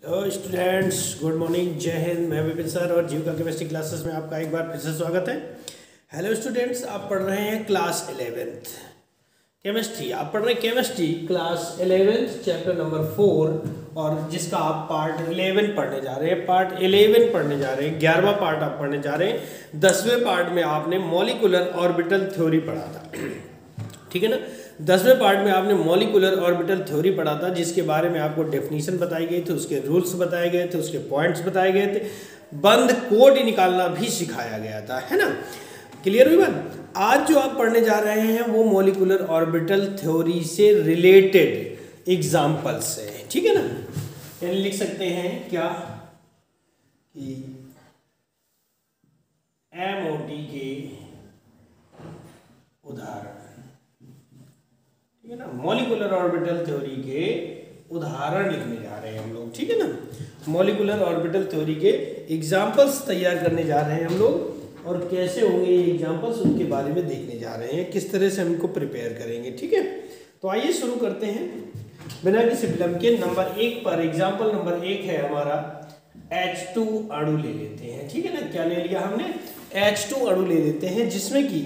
Hello students, good morning, जय हिंद। मैं Vipin sir और जीव का केमिस्ट्री क्लासेस में आपका एक बार फिर से स्वागत है। हेलो स्टूडेंट्स, आप पढ़ रहे हैं क्लास 11th केमिस्ट्री। आप पढ़ रहे हैं chemistry class 11th chapter number 4 और जिसका आप पार्ट 11 पढ़ने जा रहे हैं। पार्ट 11 पढ़ने जा रहे हैं, 11वां पार्ट आप पढ़ने जा रहे हैं। 10वें पार्ट में आपने मॉलिक्यूलर ऑर्बिटल थ्योरी पढ़ा था, ठीक है ना। 10वें पार्ट में आपने मॉलिक्यूलर ऑर्बिटल थ्योरी पढ़ा था, जिसके बारे में आपको डेफिनेशन बताई गई थी, उसके रूल्स बताए गए थे, उसके पॉइंट्स बताए गए थे, बंद कोड निकालना भी सिखाया गया था, है ना। क्लियर हुई बात। आज जो आप पढ़ने जा रहे हैं वो मॉलिक्यूलर ऑर्बिटल थ्योरी से रिलेटेड एग्जाम्पल्स है, ठीक है ना। यानी लिख सकते हैं क्या कि MOT के उदाहरण, ठीक है ना। मॉलिक्यूलर ऑर्बिटल थ्योरी के उदाहरण लिखने जा रहे हैं हम लोग, ठीक है ना। मॉलिक्यूलर ऑर्बिटल थ्योरी के एग्जांपल्स तैयार करने जा रहे हैं हम लोग, और कैसे होंगे ये एग्जांपल्स उनके बारे में देखने जा रहे हैं, किस तरह से हम इनको प्रिपेयर करेंगे, ठीक है। तो आइए शुरू करते हैं बिना किसी विलंब के। नंबर 1 पर एग्जाम्पल नंबर 1 है हमारा H2 अणु ले लेते हैं, ठीक है ना। क्या ले लिया हमने? H2 अणु ले लेते हैं, जिसमें कि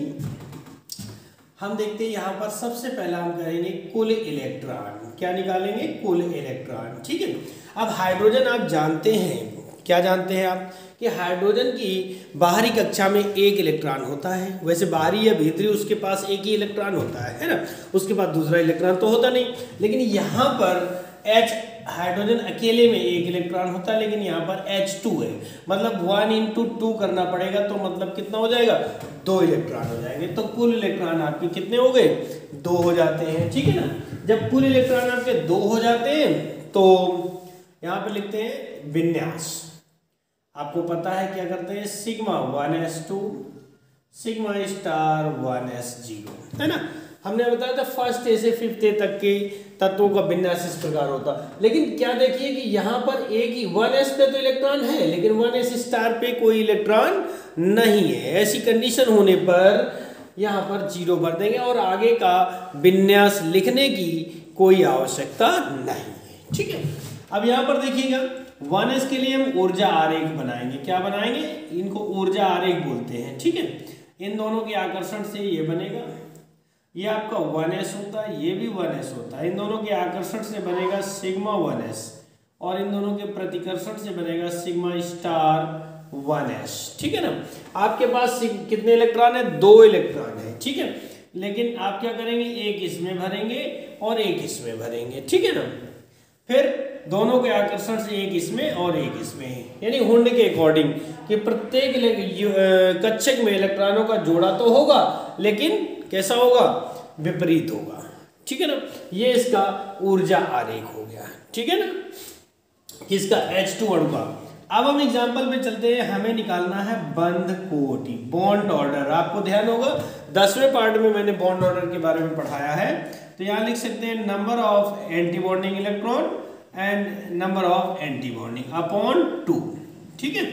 हम देखते हैं यहाँ पर सबसे पहला हम करेंगे कुल इलेक्ट्रॉन। क्या निकालेंगे? कुल इलेक्ट्रॉन, ठीक है। अब हाइड्रोजन आप जानते हैं, क्या जानते हैं आप कि हाइड्रोजन की बाहरी कक्षा में एक इलेक्ट्रॉन होता है। वैसे बाहरी या भीतरी उसके पास एक ही इलेक्ट्रॉन होता है ना, उसके पास दूसरा इलेक्ट्रॉन तो होता नहीं। लेकिन यहाँ पर हाइड्रोजन अकेले में एक इलेक्ट्रॉन होता है, लेकिन यहाँ पर H2 है, मतलब 1 × 2 करना पड़ेगा, तो मतलब कितना हो जाएगा? 2 इलेक्ट्रॉन हो जाएंगे। तो कुल इलेक्ट्रॉन आपके कितने हो गए? 2 हो जाते हैं, ठीक है ना। जब कुल इलेक्ट्रॉन आपके 2 हो जाते हैं तो यहाँ पे लिखते हैं विन्यास। आपको पता है क्या करते हैं? Sigma 1s2 sigma star 1s0, है ना। हमने बताया था फर्स्ट ए से 5th ए तक के तत्वों का विन्यास इस प्रकार होता। लेकिन क्या देखिए कि यहाँ पर एक ही 1s पे तो इलेक्ट्रॉन है, लेकिन 1s स्टार पे कोई इलेक्ट्रॉन नहीं है। ऐसी कंडीशन होने पर यहाँ पर 0 भर देंगे और आगे का विन्यास लिखने की कोई आवश्यकता नहीं है, ठीक है। अब यहाँ पर देखिएगा 1s के लिए हम ऊर्जा आरेख बनाएंगे। क्या बनाएंगे? इनको ऊर्जा आरेख बोलते हैं, ठीक है। इन दोनों के आकर्षण से ये बनेगा, ये आपका 1s होता है, ये भी 1s होता है। इन दोनों के आकर्षण से बनेगा सिग्मा 1s और इन दोनों के प्रतिकर्षण से बनेगा सिग्मा स्टार 1s, ठीक है ना। आपके पास कितने इलेक्ट्रॉन है? 2 इलेक्ट्रॉन है, ठीक है। लेकिन आप क्या करेंगे? एक इसमें भरेंगे और एक इसमें भरेंगे, ठीक है ना। फिर दोनों के आकर्षण से एक इसमें और एक इसमें, यानी हुंड के अकॉर्डिंग कि प्रत्येक कक्षक में इलेक्ट्रॉनों का जोड़ा तो होगा, लेकिन कैसा होगा? विपरीत होगा, ठीक है ना। ये इसका ऊर्जा आरेख हो गया, ठीक है ना, किसका? H2 अणु का। अब हम एग्जांपल पे चलते हैं। हमें निकालना है बंध कोटि, बॉन्ड ऑर्डर। आपको ध्यान होगा 10वें पार्ट में मैंने बॉन्ड ऑर्डर के बारे में पढ़ाया है। तो यहाँ लिख सकते हैं number of anti bonding electron and number of anti bonding upon 2, ठीक है।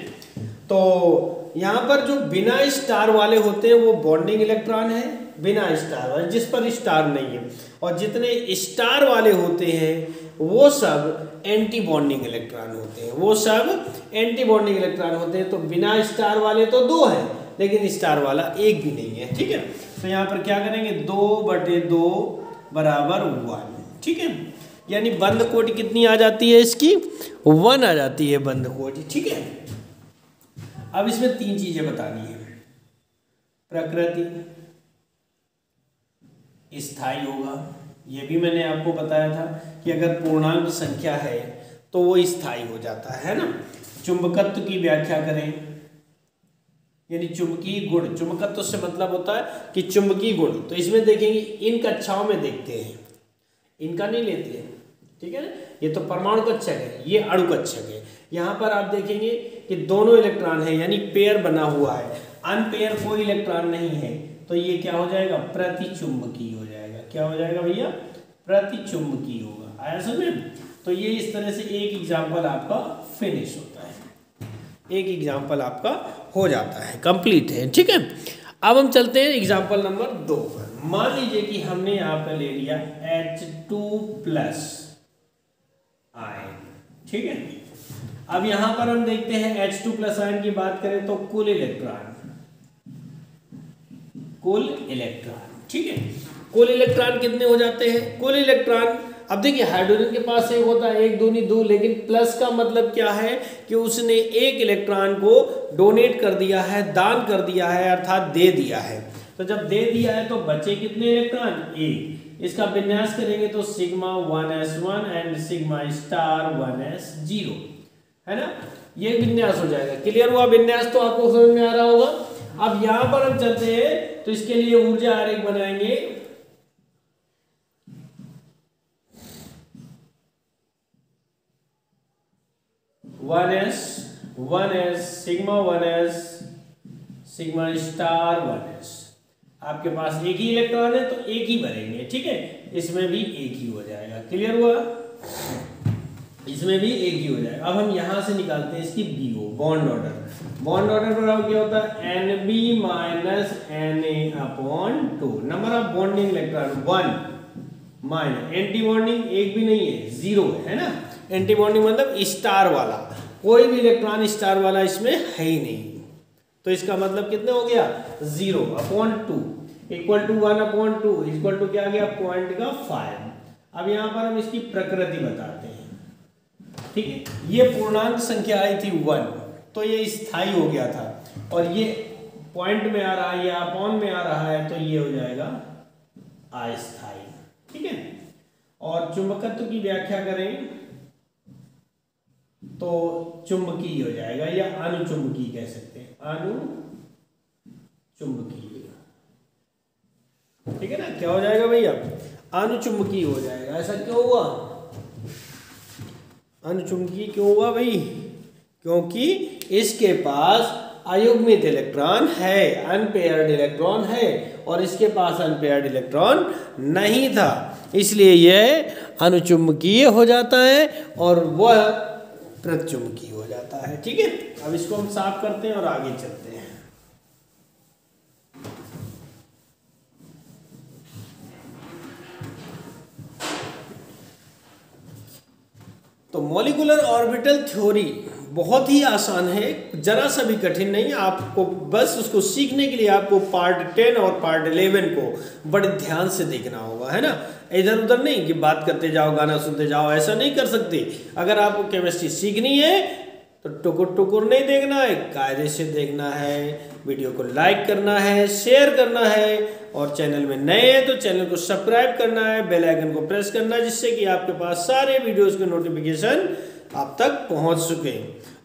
तो यहाँ पर जो बिना स्टार वाले होते हैं वो बॉन्डिंग इलेक्ट्रॉन है, बिना स्टार वाले जिस पर स्टार नहीं है, और जितने स्टार वाले होते हैं वो सब एंटी बॉन्डिंग इलेक्ट्रॉन होते हैं, वो सब एंटी बॉन्डिंग इलेक्ट्रॉन होते हैं। तो बिना स्टार वाले तो 2 है, लेकिन स्टार वाला एक भी नहीं है, ठीक है। तो यहाँ पर क्या करेंगे? 2/2 बराबर 1, ठीक है। यानी बंध कोटि कितनी आ जाती है? इसकी 1 आ जाती है बंध कोटि, ठीक है। अब इसमें 3 चीजें बतानी है। प्रकृति, स्थायी होगा, ये भी मैंने आपको बताया था कि अगर पूर्णांक संख्या है तो वो स्थायी हो जाता है ना। चुंबकत्व की व्याख्या करें, यानी चुंबकीय गुण। चुंबकत्व से मतलब होता है कि चुंबकीय गुण। तो इसमें देखेंगे, इन कक्षाओं में देखते हैं, इनका नहीं लेते हैं, ठीक है ना। ये तो परमाणु कक्षक है, ये अणु कक्षक है। यहाँ पर आप देखेंगे कि दोनों इलेक्ट्रॉन है, यानी पेयर बना हुआ है, अनपेयर कोई इलेक्ट्रॉन नहीं है। तो ये क्या हो जाएगा? प्रतिचुंबकीय हो जाएगा। क्या हो जाएगा भैया? प्रतिचुंबकीय होगा। आया समझ? तो ये इस तरह से एक एग्जाम्पल आपका फिनिश होता है, एक एग्जाम्पल आपका हो जाता है, कंप्लीट है, ठीक है। अब हम चलते हैं एग्जाम्पल नंबर 2 पर। मान लीजिए कि हमने यहाँ पर ले लिया H2+ आयन, ठीक है। अब यहां पर हम देखते हैं H2 प्लस आयन की बात करें तो कुल इलेक्ट्रॉन, ठीक है, कुल इलेक्ट्रॉन कितने हो जाते हैं? कुल इलेक्ट्रॉन, अब देखिए हाइड्रोजन के पास एक होता है, एक दूनी दो, लेकिन प्लस का मतलब क्या है कि उसने एक इलेक्ट्रॉन को डोनेट कर दिया है, दान कर दिया है, अर्थात दे दिया है। तो जब दे दिया है तो बचे कितने इलेक्ट्रॉन? एक। इसका विन्यास करेंगे तो sigma 1s1 and sigma star 1s0, है ना, ये विन्यास हो जाएगा। क्लियर हुआ विन्यास? तो आपको समझ में आ रहा होगा। अब यहां पर हम चलते हैं तो इसके लिए ऊर्जा आरेख बनाएंगे। One S sigma 1s sigma star 1s। आपके पास एक ही इलेक्ट्रॉन है तो एक ही भरेंगे, ठीक है, इसमें भी एक ही हो जाएगा। क्लियर हुआ? इसमें भी एक ही हो जाएगा। अब हम यहां से निकालते हैं इसकी BO, bond order. Bond order बराबर क्या होता है? NB minus Na/2। Number of bonding electron 1 minus anti bonding एक भी नहीं है, 0 है ना। एंटी बॉन्डिंग मतलब स्टार वाला, कोई भी इलेक्ट्रॉन स्टार वाला इसमें है ही नहीं, तो इसका मतलब कितने हो गया? 0/2 इक्वल टू 1/2 इक्वल टू क्या आ गया? पॉइंट का 5। अब यहां पर हम इसकी प्रकृति बताते हैं, ठीक है। ये पूर्णांक संख्या आई थी 1, तो ये स्थाई हो गया था, और ये पॉइंट में आ रहा है, ये अपॉन में आ रहा है, तो ये हो जाएगा अस्थाई, ठीक है। और चुंबकत्व की व्याख्या करें तो चुंबकीय हो जाएगा, या अनुचुंबकीय कह सकते हैं, अनुचुंबकीय, ठीक है ना। क्या हो जाएगा भैया? अनुचुंबकीय हो जाएगा। ऐसा क्यों हुआ? अनुचुंबकीय क्यों हुआ भाई? क्योंकि इसके पास अयुग्मित इलेक्ट्रॉन है, अनपेयर्ड इलेक्ट्रॉन है, और इसके पास अनपेयर्ड इलेक्ट्रॉन नहीं था, इसलिए यह अनुचुंबकीय हो जाता है और वह प्रचुंबकीय हो जाता है, ठीक है। अब इसको हम साफ करते हैं और आगे चलते हैं। तो मॉलिक्यूलर ऑर्बिटल थ्योरी बहुत ही आसान है, जरा सा भी कठिन नहीं। आपको बस उसको सीखने के लिए आपको पार्ट 10 और पार्ट 11 को बड़े ध्यान से देखना होगा, है ना। इधर उधर नहीं कि बात करते जाओ, गाना सुनते जाओ, ऐसा नहीं कर सकते। अगर आपको केमिस्ट्री सीखनी है तो टुकुर टुकुर नहीं देखना है, कायदे से देखना है। वीडियो को लाइक करना है, शेयर करना है, और चैनल में नए हैं तो चैनल को सब्सक्राइब करना है, बेल आइकन को प्रेस करना है, जिससे कि आपके पास सारे वीडियोस के नोटिफिकेशन आप तक पहुंच सके।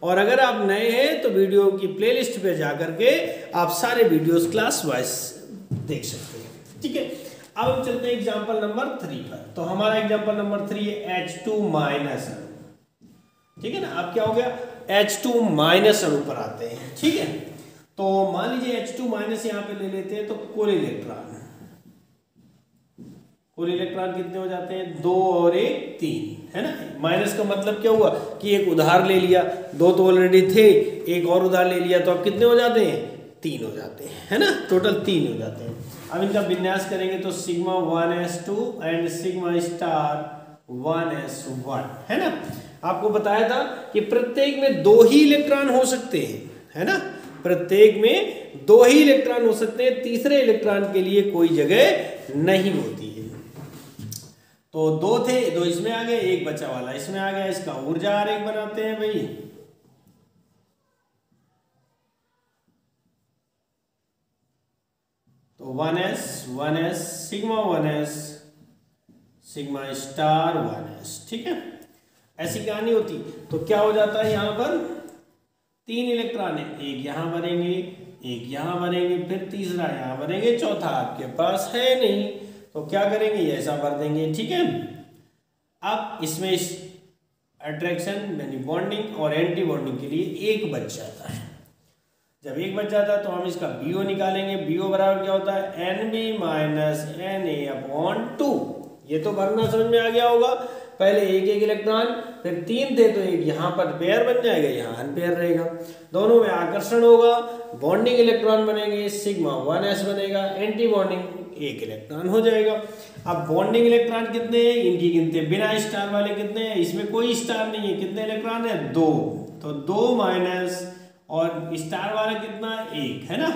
और अगर आप नए हैं तो वीडियो की प्लेलिस्ट पे जाकर के आप सारे वीडियोस क्लास वाइज देख सकते हैं, ठीक है। अब हम चलते हैं एग्जांपल नंबर 3 पर। तो हमारा एग्जांपल नंबर 3 है H2 माइनस अणु, ठीक है ना। अब क्या हो गया? H2 माइनस अणु पर आते हैं, ठीक है। तो मान लीजिए H2 माइनस यहां पे ले लेते हैं, तो कुल इलेक्ट्रॉन कितने हो जाते हैं? 2 और 1 3, है ना। माइनस का मतलब क्या हुआ कि एक उधार ले लिया, 2 तो ऑलरेडी थे, एक और उधार ले लिया, तो अब कितने हो जाते हैं? 3 हो जाते हैं, है ना, टोटल 3 हो जाते हैं। अब इनका विन्यास करेंगे तो sigma 1s2 and sigma star 1s1, है ना। आपको बताया था कि प्रत्येक में 2 ही इलेक्ट्रॉन हो सकते हैं, है ना, प्रत्येक में 2 ही इलेक्ट्रॉन हो सकते हैं, तीसरे इलेक्ट्रॉन के लिए कोई जगह नहीं होती है। तो 2 थे, 2 इसमें आ गए, एक बचा वाला इसमें आ गया। इसका ऊर्जा आरेख बनाते हैं भाई। तो 1s sigma 1s sigma star 1s, ठीक है। ऐसी कहानी होती तो क्या हो जाता है? यहां पर 3 इलेक्ट्रॉन है, एक यहां बनेंगे, एक यहां बनेंगे, फिर तीसरा यहां बनेंगे, चौथा आपके पास है नहीं, तो क्या करेंगे? ऐसा भर देंगे, ठीक है। अब इसमें अट्रैक्शन यानी बॉन्डिंग और एंटी बॉन्डिंग के लिए एक बच जाता है। जब एक बच जाता है तो हम इसका बीओ निकालेंगे। बीओ बराबर क्या होता है? NB minus Na/2। ये तो भरना समझ में आ गया होगा। पहले एक एक इलेक्ट्रॉन, फिर 3 थे तो एक यहाँ पर पेयर बन जाएगा, यहाँ अनपेयर रहेगा, दोनों में आकर्षण होगा, बॉन्डिंग इलेक्ट्रॉन बनेंगे, सिग्मा 1s बनेगा, एंटी बॉन्डिंग एक इलेक्ट्रॉन हो जाएगा। अब बॉन्डिंग इलेक्ट्रॉन कितने हैं, इनकी गिनती बिना स्टार वाले कितने हैं, इसमें कोई स्टार नहीं है, कितने इलेक्ट्रॉन है, 2, तो 2 माइनस और स्टार वाला कितना, 1 है ना,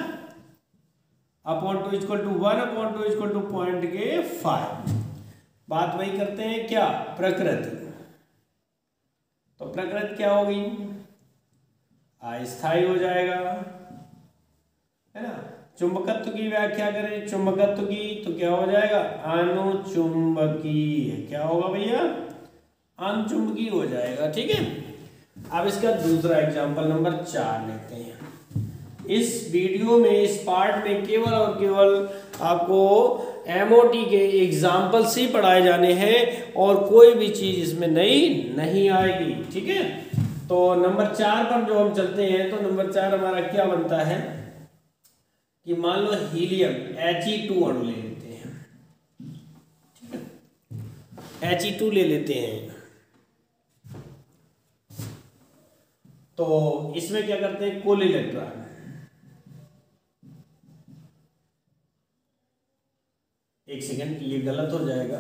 upon 2 equal to 1 upon 2 equal to 0.5। बात वही करते हैं क्या, प्रकृति। तो प्रकृति क्या होगी, अस्थायी हो जाएगा, है ना। चुंबकत्व की व्याख्या करें, चुंबकत्व की, तो क्या हो जाएगा, अनुचुंबकीय। क्या होगा भैया, अनुचुंबकीय हो जाएगा, ठीक है। अब इसका दूसरा एग्जांपल नंबर 4 लेते हैं। इस वीडियो में, इस पार्ट में केवल और केवल आपको एमओटी के एग्जाम्पल्स ही पढ़ाए जाने हैं और कोई भी चीज इसमें नहीं आएगी, ठीक है। तो नंबर 4 पर जो हम चलते हैं, तो नंबर 4 हमारा क्या बनता है कि मान लो हीलियम He2 अणु ले लेते हैं, ठीक है, He2 ले लेते हैं। तो इसमें क्या करते हैं, कुल इलेक्ट्रॉन, एक सेकंड, ये गलत हो जाएगा,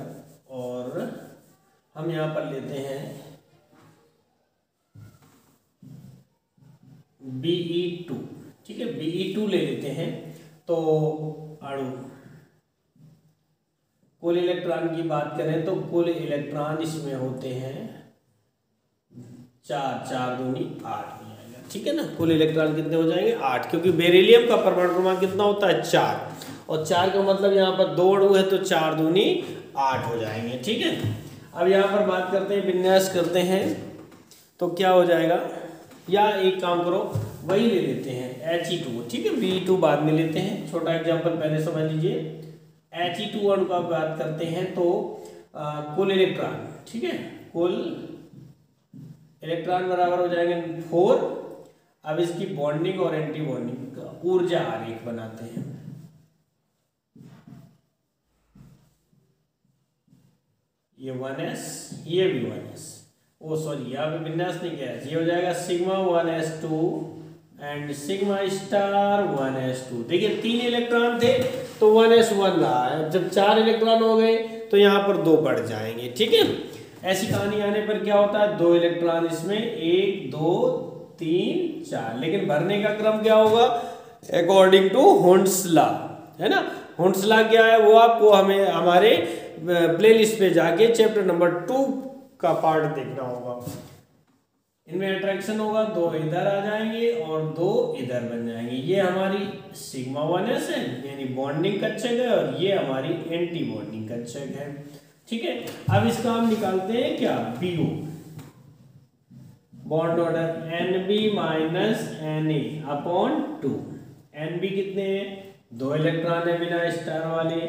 और हम यहां पर लेते हैं Be2, ठीक है, Be2 ले लेते हैं। तो अणु, कुल इलेक्ट्रॉन की बात करें तो कुल इलेक्ट्रॉन इसमें होते हैं 4, 4 दूनी 8 हो जाएगा, ठीक है ना। कुल इलेक्ट्रॉन कितने हो जाएंगे, 8, क्योंकि बेरिलियम का परमाणु क्रमांक कितना होता है, 4, और 4 का मतलब यहाँ पर 2 अणु है, तो 4 दूनी 8 हो जाएंगे, ठीक है। अब यहाँ पर बात करते हैं, विन्यास करते हैं, तो क्या हो जाएगा, या एक काम करो, वही ले लेते हैं He2, ठीक है, Be2 बाद में लेते हैं, छोटा एग्जांपल पहले समझ लीजिए। He2 अणु का बात करते हैं तो कुल इलेक्ट्रॉन, ठीक है, कुल इलेक्ट्रॉन बराबर हो जाएंगे 4। अब इसकी बॉन्डिंग और एंटी बॉन्डिंग का ऊर्जा आरेख बनाते हैं। ये 1s, ये भी 1s, ओ सॉरी यहाँ पे विन्यास नहीं किया, ये हो जाएगा sigma 1s2 and sigma star 1s2। देखिए 3 इलेक्ट्रॉन थे तो 1s1 रहा है, जब 4 इलेक्ट्रॉन हो गए तो यहाँ पर 2 बढ़ जाएंगे, ठीक है। ऐसी कहानी आने पर क्या होता है, 2 इलेक्ट्रॉन इसमें, 1 2 3 4, लेकिन भरने का क्रम क्या होगा, अकॉर्डिंग टू हुंड्स लॉ, है ना। हुंड्स लॉ क्या है, वो आपको हमें हमारे प्लेलिस्ट पे जाके चैप्टर नंबर 2 का पार्ट देखना होगा। इनमें अट्रैक्शन होगा, 2 इधर आ जाएंगे और 2 इधर बन जाएंगे। ये हमारी सिग्मा 1s है, यानी बॉन्डिंग कक्षक है, और ये हमारी एंटी बॉन्डिंग कक्षक है, ठीक है। अब इसका हम निकालते हैं क्या, BO, bond order NB minus Na upon 2। NB कितने हैं, 2 इलेक्ट्रॉन है बिना स्टार वाले,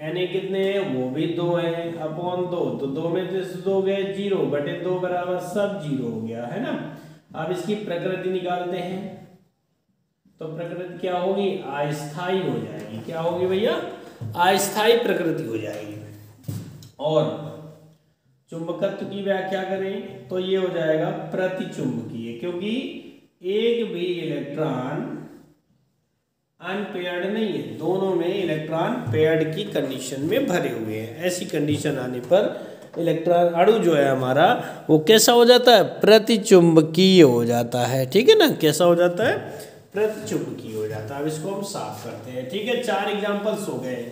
Na कितने हैं, वो भी 2 है, अपॉन 2, तो 2 में से 2 गए 0 बटे 2 बराबर सब 0 हो गया, है ना। अब इसकी प्रकृति निकालते हैं, तो प्रकृति क्या होगी, अस्थायी हो जाएगी। क्या होगी भैया, अस्थायी प्रकृति हो जाएगी। और चुंबकत्व की व्याख्या करें तो ये हो जाएगा प्रतिचुंबकीय, क्योंकि एक भी इलेक्ट्रॉन अनपेयर्ड नहीं है, दोनों में इलेक्ट्रॉन पेयर्ड की कंडीशन में भरे हुए हैं। ऐसी कंडीशन आने पर इलेक्ट्रॉन अणु जो है हमारा वो कैसा हो जाता है, प्रतिचुंबकीय हो जाता है, ठीक है ना। कैसा हो जाता है, प्रतिचुंबकीय हो जाता है। अब इसको हम साफ करते हैं, ठीक है। 4 एग्जाम्पल्स हो गए।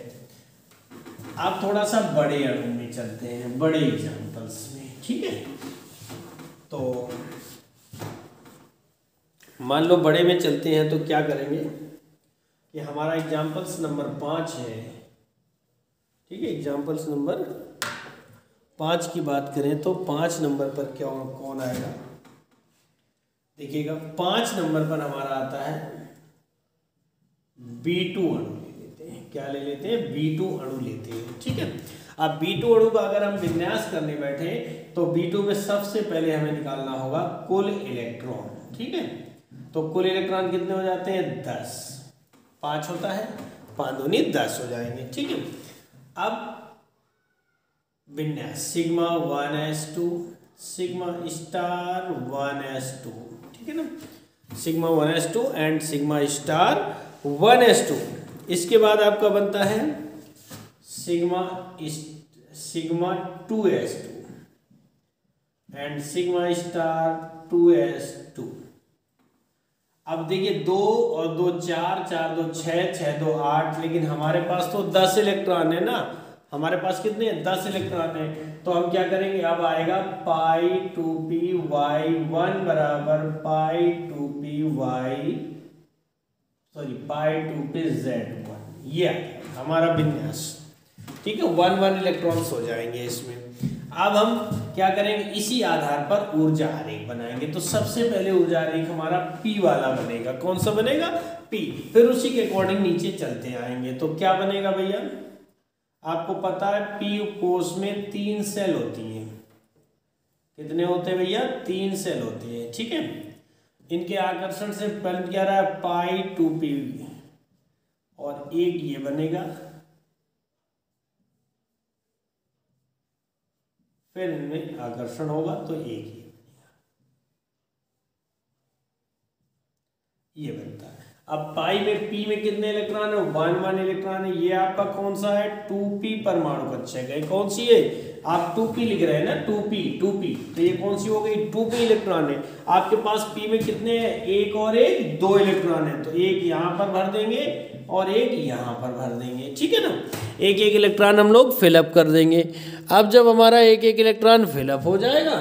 आप थोड़ा सा बड़े अणु में चलते हैं, बड़े एग्जाम्पल्स में, ठीक है। तो मान लो बड़े में चलते हैं, तो क्या करेंगे कि हमारा एग्जाम्पल्स नंबर 5 है, ठीक है। एग्जाम्पल्स नंबर 5 की बात करें तो 5 नंबर पर क्या कौन आएगा, देखिएगा 5 नंबर पर हमारा आता है B2 अणु ले लेते हैं। क्या ले लेते हैं, B2 अणु लेते हैं, ठीक है। अब B2 अणु का अगर हम विन्यास करने बैठे तो B2 में सबसे पहले हमें निकालना होगा कुल इलेक्ट्रॉन, ठीक है। तो कुल इलेक्ट्रॉन कितने हो जाते हैं, 10, 5 होता है, 5 दूनी 10 हो जाएंगे, ठीक है। अब विन्यास sigma 1s2 sigma star 1s2, ठीक है ना, sigma 1s2 and sigma star 1s2। इसके बाद आपका बनता है sigma sigma 2s2 and sigma star 2s2। अब देखिए 2 और 2 4, 4 2 6, 6 2 8, लेकिन हमारे पास तो 10 इलेक्ट्रॉन है ना, हमारे पास कितने हैं 10 इलेक्ट्रॉन है। तो हम क्या करेंगे, अब आएगा पाई 2p y1 बराबर पाई 2p z1, ये हमारा विन्यास। ठीक है, 1 1 इलेक्ट्रॉन्स हो जाएंगे इसमें। अब हम क्या करेंगे, इसी आधार पर ऊर्जा आरेख बनाएंगे। तो सबसे पहले ऊर्जा आरेख हमारा P वाला बनेगा। कौन सा बनेगा, P। फिर उसी के अकॉर्डिंग नीचे चलते आएंगे। तो क्या बनेगा भैया, आपको पता है P कोष में 3 सेल होती हैं। कितने होते हैं भैया, 3 सेल होती हैं। ठीक है, इनके आकर्षण से पहले क्या रहा है पाई 2p, और एक ये बनेगा, फिर इनमें आकर्षण होगा तो एक ही बनेगा, ये बनता है। अब पाई में P में कितने इलेक्ट्रॉन है, 1 1 इलेक्ट्रॉन है। ये आपका कौन सा है, 2p परमाणु कक्षक है। कौन सी है, आप 2p लिख रहे हैं ना, 2p, तो ये कौन सी हो गई, 2p इलेक्ट्रॉन है। आपके पास P में कितने हैं, एक और एक 2 इलेक्ट्रॉन है। तो एक यहाँ पर भर देंगे और एक यहाँ पर भर देंगे। ठीक है ना, एक एक इलेक्ट्रॉन हम लोग फिलअप कर देंगे। अब जब हमारा एक एक इलेक्ट्रॉन फिलअप हो जाएगा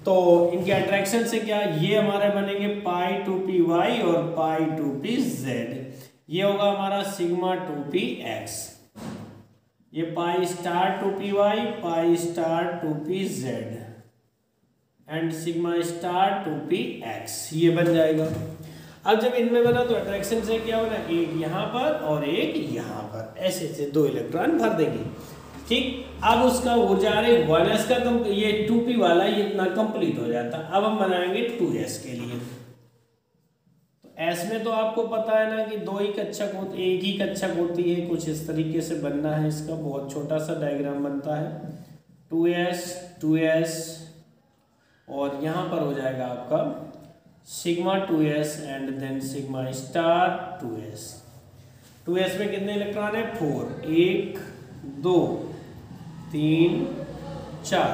तो इनके अट्रैक्शन से क्या, ये हमारे बनेंगे पाई 2p y और पाई 2p z। ये होगा हमारा सिग्मा 2p x, ये pi star 2p y, pi star 2p z and sigma star 2p x, ये बन जाएगा। अब जब इनमें बना तो अट्रैक्शन से क्या होगा, एक यहाँ पर और एक यहाँ पर, ऐसे ऐसे 2 इलेक्ट्रॉन भर देंगे। ठीक, अब उसका ऊर्जा आरेख 1s का ये 2p वाला ये इतना कंप्लीट हो जाता। अब हम बनाएंगे 2s के लिए। तो s में तो आपको पता है ना कि 2 ही कक्षक होते, एक ही कक्षक होती है। कुछ इस तरीके से बनना है, इसका बहुत छोटा सा डायग्राम बनता है, 2s और यहाँ पर हो जाएगा आपका sigma 2s and then sigma star 2s। 2s में कितने इलेक्ट्रॉन है, 4, 1 2 3 4,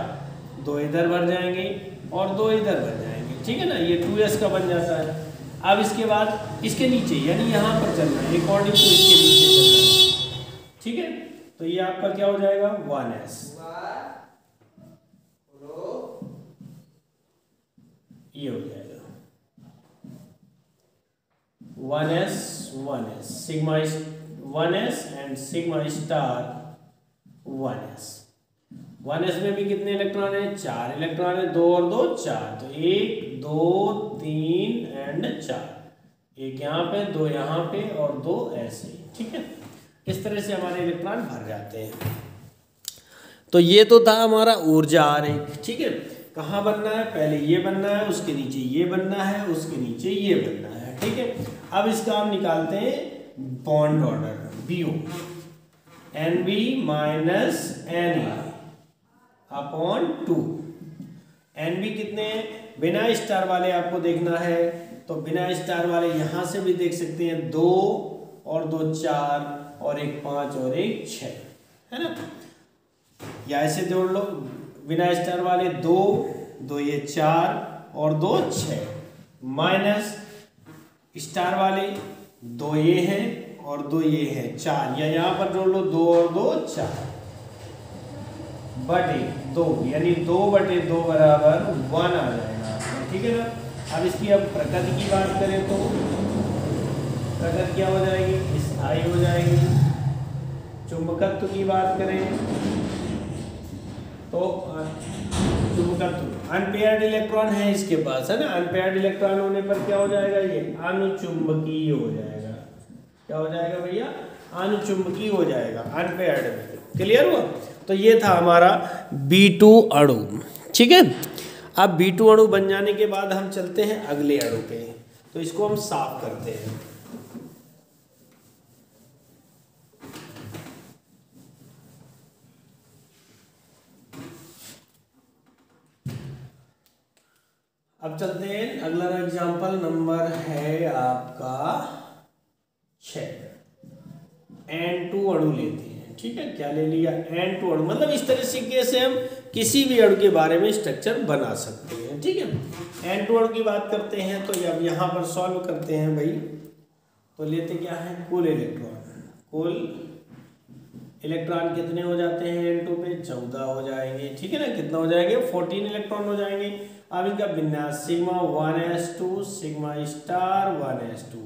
2 इधर भर जाएंगे और 2 इधर भर जाएंगे। ठीक है ना, ये 2s का बन जाता है। अब इसके बाद इसके नीचे यानी यहाँ पर चलना है, अकॉर्डिंग टू इसके नीचे चलना है। ठीक है, तो ये आपका क्या हो जाएगा 1s, ये हो जाएगा 1s sigma 1s and sigma star 1s। 1s में भी कितने इलेक्ट्रॉन है, 4 इलेक्ट्रॉन है, 2 और 2 4, तो 1 2 3 एंड 4, एक यहाँ पे 2 यहाँ पे और 2 ऐसे। ठीक है, इस तरह से हमारे इलेक्ट्रॉन भर जाते हैं। तो ये तो था हमारा ऊर्जा आरेख। ठीक है, कहाँ बनना है, पहले ये बनना है, उसके नीचे ये बनना है, उसके नीचे ये बनना है। ठीक है, अब इसका हम निकालते हैं bond order, BO NB minus NA upon 2। NB कितने हैं, बिना स्टार वाले आपको देखना है, तो बिना स्टार वाले यहाँ से भी देख सकते हैं, 2 और 2 4 और एक 5 और एक 6 है ना, या ऐसे जोड़ लो, बिना स्टार वाले 2 2 ये 4 और 2 6 माइनस स्टार वाले 2 ये हैं और 2 ये है 4, या यहाँ पर जोड़ लो 2 और 2 4 बटे 2, यानी 2/2 बराबर 1 आ जाएगा। ठीक है ना, अब इसकी अब प्रकृति की बात करें तो प्रकृति क्या हो जाएगी, स्थायी हो जाएगी। चुंबकत्व की बात करें तो चुंबकत्व अनपेयर्ड इलेक्ट्रॉन है इसके पास, है ना, अनपेयर्ड इलेक्ट्रॉन होने पर क्या हो जाएगा, ये अनुचुंबकीय हो जाएगा। क्या हो जाएगा भैया, अनुचुंबकीय हो जाएगा अनपेयर्ड में। क्लियर हुआ, तो ये था हमारा B2 अणु। ठीक है, अब B2 अणु बन जाने के बाद हम चलते हैं अगले अणु पे, तो इसको हम साफ करते हैं। अब चलते हैं, अगला एग्जांपल नंबर है आपका 6। N2 अणु लेते हैं। ठीक है, क्या ले लिया, N2 अणु। मतलब इस तरीके से हम किसी भी अणु के बारे में स्ट्रक्चर बना सकते हैं। ठीक है, N2 अणु की बात करते हैं तो अब यहाँ पर सॉल्व करते हैं भाई। तो लेते क्या है, कुल इलेक्ट्रॉन। कुल इलेक्ट्रॉन कितने हो जाते हैं N2 पे, 14 हो जाएंगे। ठीक है ना, कितना हो जाएंगे, 14 इलेक्ट्रॉन हो जाएंगे। अब इनका विन्यास sigma 1s2 sigma star 1s2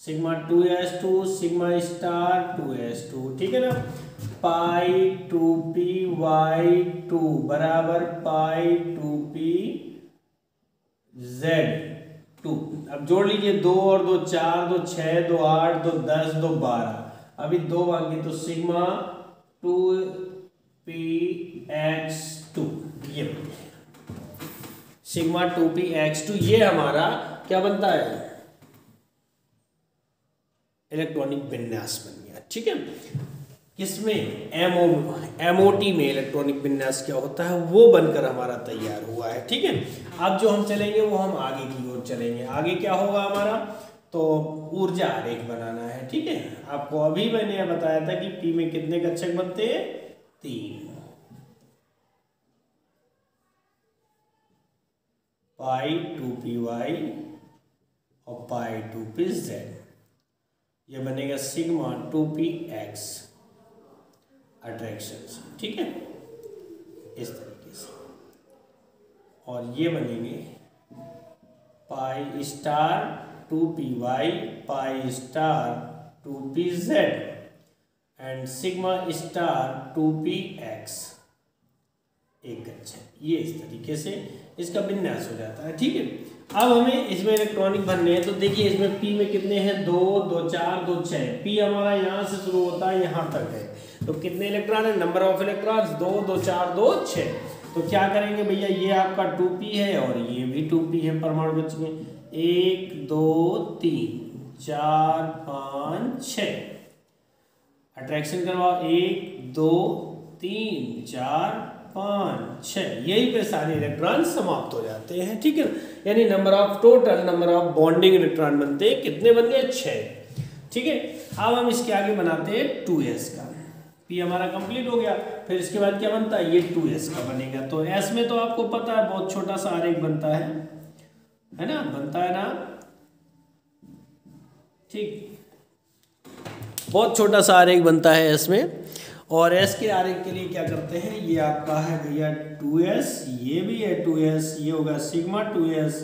sigma 2s2 sigma star 2s2। ठीक है ना, पाई 2p/2 बराबर पाई 2p Z2। अब जोड़ लीजिए, 2 और 2 4, 2 6, 2 8, 2 10, 2 12। अभी 2 बाकी तो सिग्मा 2px2 ये सिग्मा 2px2 ये हमारा क्या बनता है, इलेक्ट्रॉनिक विन्यास बन गया। ठीक है, किसमें, MOT में इलेक्ट्रॉनिक विन्यास क्या होता है वो बनकर हमारा तैयार हुआ है। ठीक है, अब जो हम चलेंगे वो हम आगे की ओर चलेंगे। आगे क्या होगा हमारा, तो ऊर्जा आरेख बनाना है। ठीक है, आपको अभी मैंने बताया था कि P में कितने कक्षक बनते हैं, 3, पाई 2py और पाई 2pz। ये बनेगा सिग्मा 2px अट्रैक्शन। ठीक है, इस तरीके से। और ये बनेंगे pi star 2py pi star 2pz and sigma star 2px एक कक्षक। ये इस तरीके से इसका विन्यास हो जाता है। ठीक है, अब हमें इसमें इलेक्ट्रॉनिक भरने हैं। तो देखिए इसमें P में कितने हैं, 2 2 4 2 6। P हमारा यहाँ से शुरू होता है यहाँ तक है, तो कितने इलेक्ट्रॉन है, नंबर ऑफ इलेक्ट्रॉन्स 2 2 4 2 6। तो क्या करेंगे भैया, ये आपका 2p है और ये भी 2p है, परमाणु बच गए 1 2 3 4 5 6। अट्रैक्शन करवाओ, 1 2 3 4 5 6, यही पे सारे इलेक्ट्रॉन समाप्त हो जाते हैं। ठीक है, यानी number of total number of bonding electron बनते हैं, कितने बन गए, 6। ठीक है, अब हम इसके आगे बनाते हैं 2s का। P हमारा कंप्लीट हो गया, फिर इसके बाद क्या बनता है, ये 2s का बनेगा। तो s में तो आपको पता है बहुत छोटा सा आरेख बनता है ना, बनता है ना, ठीक, बहुत छोटा सा आरेख बनता है s में। और s के आरेख के लिए क्या करते हैं, ये आपका है भैया 2s, ये भी है 2s, ये होगा सिग्मा 2s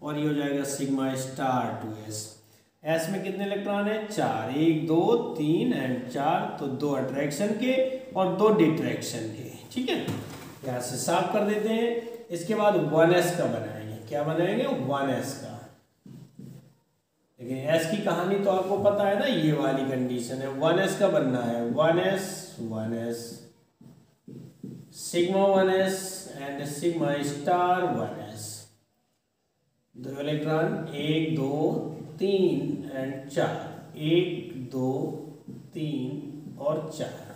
और ये हो जाएगा सिग्मा स्टार 2s। s में कितने इलेक्ट्रॉन है, 4, 1 2 3 एंड 4, तो 2 अट्रैक्शन के और 2 डिट्रैक्शन के। ठीक है, यहाँ से साफ कर देते हैं। इसके बाद 1s का बनाएंगे, क्या बनाएंगे, 1s का। लेकिन s की कहानी तो आपको पता है ना, ये वाली कंडीशन है। 1s का बनना है, 1s sigma 1s and sigma star 1s। 2 electron 1 2 3 and 4, 1 2 3 और 4,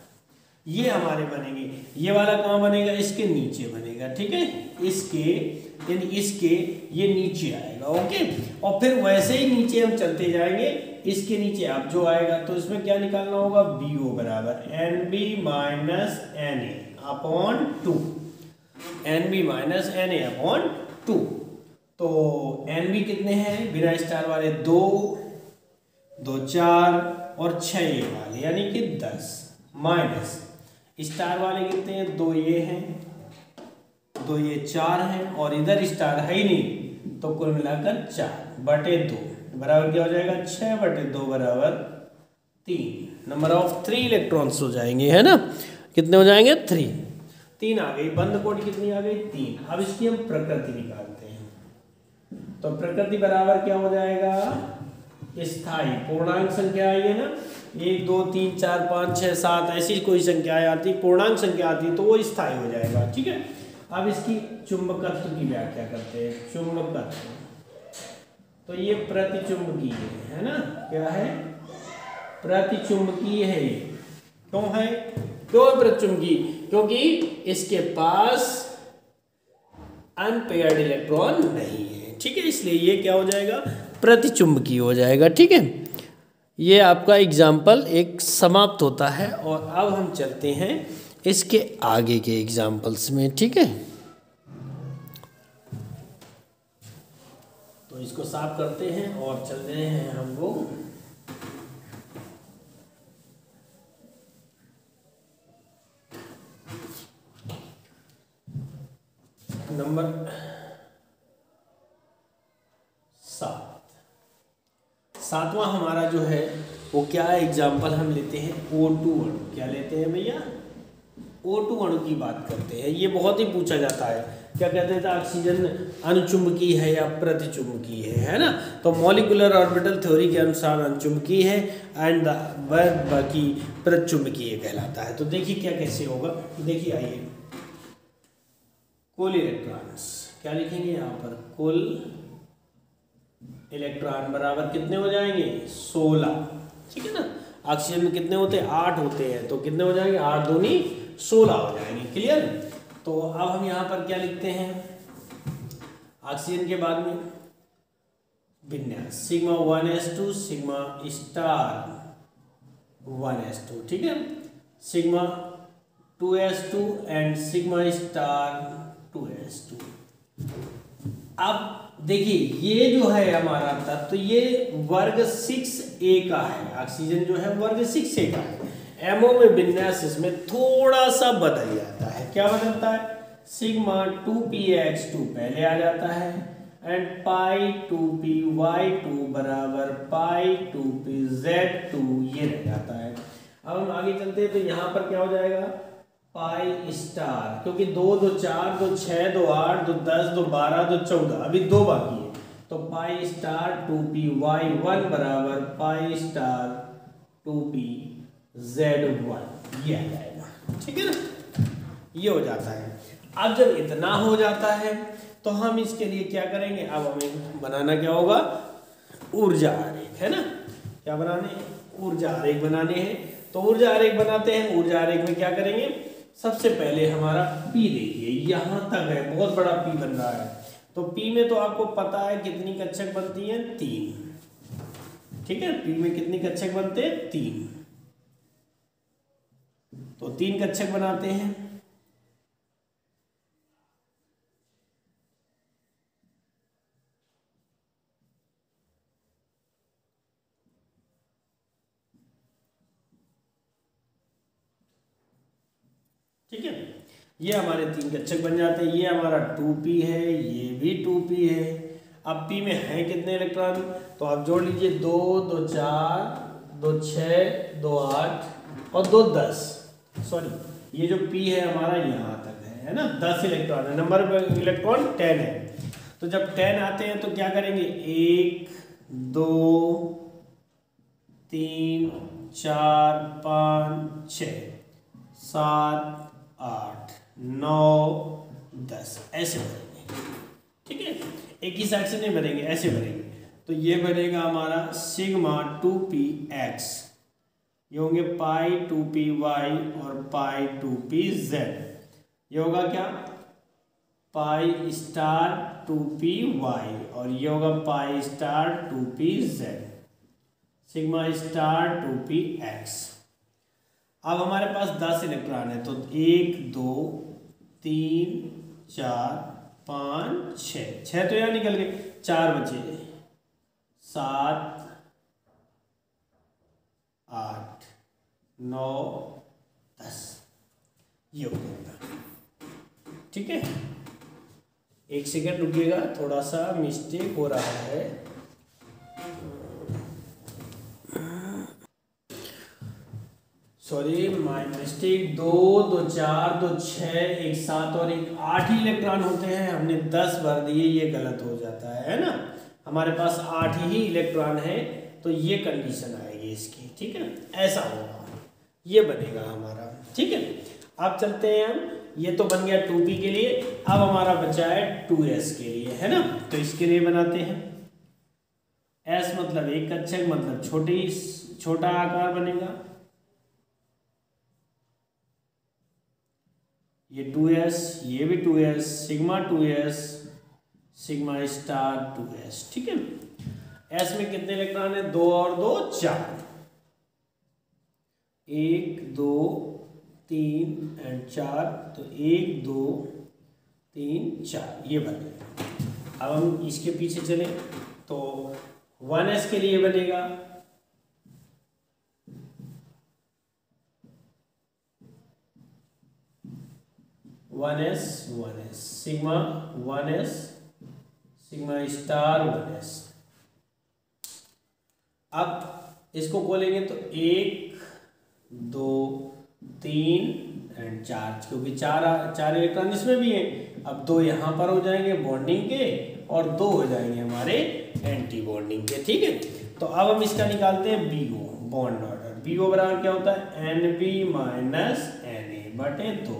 ये हमारे बनेंगे। ये वाला कहाँ बनेगा, इसके नीचे बनेगा। ठीक है, इसके यानी इसके ये नीचे आएगा। ओके, और फिर वैसे ही नीचे हम चलते जाएंगे, इसके नीचे अब जो आएगा तो इसमें क्या निकालना होगा, BO बराबर NB minus NA upon 2, NB minus NA upon 2। तो NB कितने हैं बिना स्टार वाले, 2 2 4 और 6 ये वाले, यानी कि 10, माइनस स्टार वाले कितने हैं, 2 ये हैं, 2 ये 4 हैं और इधर स्टार है ही नहीं, तो कुल मिलाकर 4/2 बराबर क्या हो जाएगा, 6/2 बराबर 3। नंबर ऑफ 3 इलेक्ट्रॉन्स हो जाएंगे, है ना, कितने हो जाएंगे, 3 आ गई। बंद कोटि कितनी आ गई, 3। अब इसकी हम प्रकृति निकालते हैं। तो प्रकृति बराबर क्या हो जाएगा, स्थाई पूर्णांक संख्या आई है ना, 1 2 3 4 5 6 7 ऐसी कोई संख्या आती, पूर्णांक संख्या आती तो वो स्थाई हो जाएगा। ठीक है, अब इसकी चुंबकत्व की व्याख्या करते हैं। चुंबकत्व तो ये प्रतिचुंबकीय है ना, क्या है, प्रतिचुंबकीय है। क्यों है, क्यों है प्रतिचुंबकीय, क्योंकि इसके पास अनपेयर्ड इलेक्ट्रॉन नहीं है। ठीक है, इसलिए ये क्या हो जाएगा, प्रतिचुंबकीय हो जाएगा। ठीक है, ये आपका एग्जाम्पल एक समाप्त होता है और अब हम चलते हैं इसके आगे के एग्जाम्पल्स में, ठीक है। तो इसको साफ करते हैं और चलते हैं हम लोग नंबर 7वां हमारा जो है वो क्या है, एग्जाम्पल हम लेते हैं O2 अणु। क्या लेते हैं भैया? O2 अणु की बात करते हैं। ये बहुत ही पूछा जाता है, क्या कहते हैं, ऑक्सीजन अनुचुंबकीय है या प्रतिचुंबकीय है ना। तो मॉलिक्यूलर ऑर्बिटल थ्योरी के अनुसार अनुचुंबकीय है एंड बाकी प्रतिचुंबकीय कहलाता है। तो देखिए क्या कैसे होगा, देखिए आइए। कुल इलेक्ट्रॉन्स क्या लिखेंगे यहाँ पर, कुल इलेक्ट्रॉन बराबर कितने हो जाएंगे, 16, ठीक है ना। ऑक्सीजन में कितने होते हैं, 8 होते हैं, तो कितने हो जाएंगे, 8 दूनी 16 हो जाएंगे। क्लियर। तो अब हम यहाँ पर क्या लिखते हैं, ऑक्सीजन के बाद में विन्यास sigma 1s2 sigma star 1s2, ठीक है, sigma 2s2 and sigma star 2s2। अब देखिए ये जो है हमारा तत्व, तो ये वर्ग 6a का है, ऑक्सीजन जो है वर्ग 6a का है। एमओ में विन्यास इसमें थोड़ा सा बदल जाता है। क्या बदलता है, सिग्मा 2px2 पहले आ जाता है एंड पाई 2py2 बराबर पाई 2pz2 ये रह जाता है। अब हम आगे चलते हैं तो यहाँ पर क्या हो जाएगा, पाई स्टार, क्योंकि 2 2 4 2 6 2 8 2 10 2 12 2 14, अभी 2 बाकी है, तो पाई स्टार 2py1 बराबर पाई स्टार 2pz1 ये आ जाएगा, ठीक है ना। ये हो जाता है। अब जब इतना हो जाता है तो हम इसके लिए क्या करेंगे, अब हमें बनाना क्या होगा, ऊर्जा आरेख, है ना। क्या बनाने, ऊर्जा आरेख बनाने हैं। तो ऊर्जा आरेख बनाते हैं। ऊर्जा आरेख में क्या करेंगे, सबसे पहले हमारा P देखिए यहां तक है, बहुत बड़ा P बन रहा है। तो P में तो आपको पता है कितनी कक्षक बनती है, 3, ठीक है। P में कितनी कक्षक बनते हैं, 3, तो 3 कक्षक बनाते हैं। ठीक है, ये हमारे 3 कक्षक बन जाते हैं। ये हमारा 2p है, ये भी 2p है। अब p में है कितने इलेक्ट्रॉन, तो आप जोड़ लीजिए, 2 2 4 2 6 2 8 और 2 10, सॉरी ये जो p है हमारा यहाँ तक है ना, 10 इलेक्ट्रॉन है, नंबर इलेक्ट्रॉन 10 है। तो जब 10 आते हैं तो क्या करेंगे, 1 2 3 4 5 6 7 8 9 10 ऐसे भरेंगे, ठीक है। एक ही साइड से नहीं भरेंगे, ऐसे भरेंगे। तो ये बनेगा हमारा सिग्मा 2px, ये होंगे पाई 2py और पाई 2pz। ये होगा क्या, पाई स्टार 2py और ये होगा pi star 2pz, sigma star 2px। अब हमारे पास 10 इलेक्ट्रॉन है, तो 1 2 3 4 5 6 तो यहाँ निकल गए, 4 बचे, 7 8 9 10 ये हो जाएगा, ठीक है। एक सेकेंड रुकिएगा, थोड़ा सा मिस्टेक हो रहा है। सॉरी माय मिस्टेक, 2 2 4 2 6 1 7 और 1 8 ही इलेक्ट्रॉन होते हैं, हमने 10 भर दिए, ये गलत हो जाता है ना। हमारे पास 8 ही इलेक्ट्रॉन है, तो ये कंडीशन आएगी इसकी, ठीक है। ऐसा होगा, ये बनेगा हमारा, ठीक है। अब चलते हैं हम, ये तो बन गया 2p के लिए। अब हमारा बचा है 2s के लिए, है ना। तो इसके लिए बनाते हैं, s मतलब एक कक्षक, मतलब छोटा आकार बनेगा। ये 2s, ये भी 2s, sigma 2s sigma star 2s, ठीक है। s में कितने इलेक्ट्रॉन है, 2 और 2 4, 1 2 3 एंड 4, तो 1 2 3 4 ये बन गया। अब हम इसके पीछे चलें तो 1s के लिए बनेगा 1s sigma 1s sigma star 1s। अब इसको खोलेंगे तो 1 2 3 एंड 4, क्योंकि चार इलेक्ट्रॉन इसमें भी हैं। अब 2 यहाँ पर हो जाएंगे बॉन्डिंग के और 2 हो जाएंगे हमारे एंटी बॉन्डिंग के, ठीक है। तो अब हम इसका निकालते हैं BO बॉन्ड ऑर्डर। BO बराबर क्या होता है NB माइनस Na बटे 2।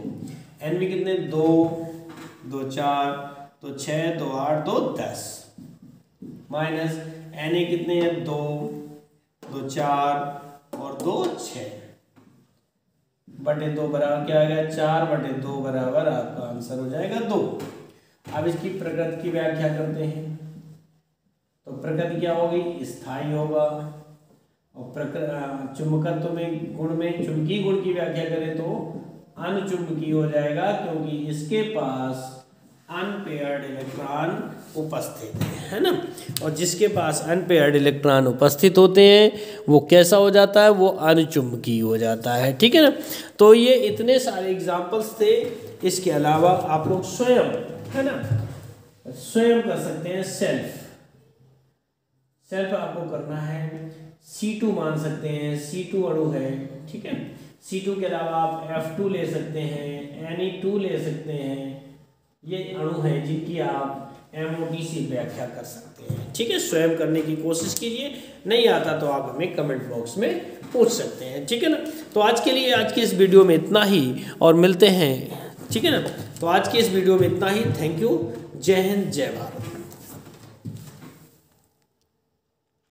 NB कितने 2 2 4 तो 6 2 8 2 10 माइनस Na कितने हैं 2 2 4 और 2 6 बटे 2 बराबर क्या आ गया 4 बटे 2 बराबर आपका आंसर हो जाएगा 2। अब इसकी प्रकृति की व्याख्या करते हैं। तो प्रकृति क्या होगी स्थायी होगा, और चुंबकत्व में गुण में चुंबकीय गुण की व्याख्या करें तो अनचुंबकीय हो जाएगा, क्योंकि इसके पास अनपेयर्ड इलेक्ट्रॉन उपस्थित है ना। और जिसके पास अनपेयर्ड इलेक्ट्रॉन उपस्थित होते हैं वो कैसा हो जाता है, वो अनचुंबकीय हो जाता है, ठीक है ना। तो ये इतने सारे एग्जाम्पल्स थे। इसके अलावा आप लोग स्वयं है ना स्वयं कर सकते हैं। सेल्फ आपको करना है। C2 मान सकते हैं, C2 अणु है, ठीक है। C2 के अलावा आप F2 ले सकते हैं, Ne2 ले सकते हैं। ये अणु हैं जिनकी आप MOT से व्याख्या कर सकते हैं, ठीक है। स्वयं करने की कोशिश कीजिए, नहीं आता तो आप हमें कमेंट बॉक्स में पूछ सकते हैं, ठीक है ना। तो आज के लिए आज की इस वीडियो में इतना ही और मिलते हैं, ठीक है ना। तो आज की इस वीडियो में इतना ही। Thank you. जय हिंद जय भारत।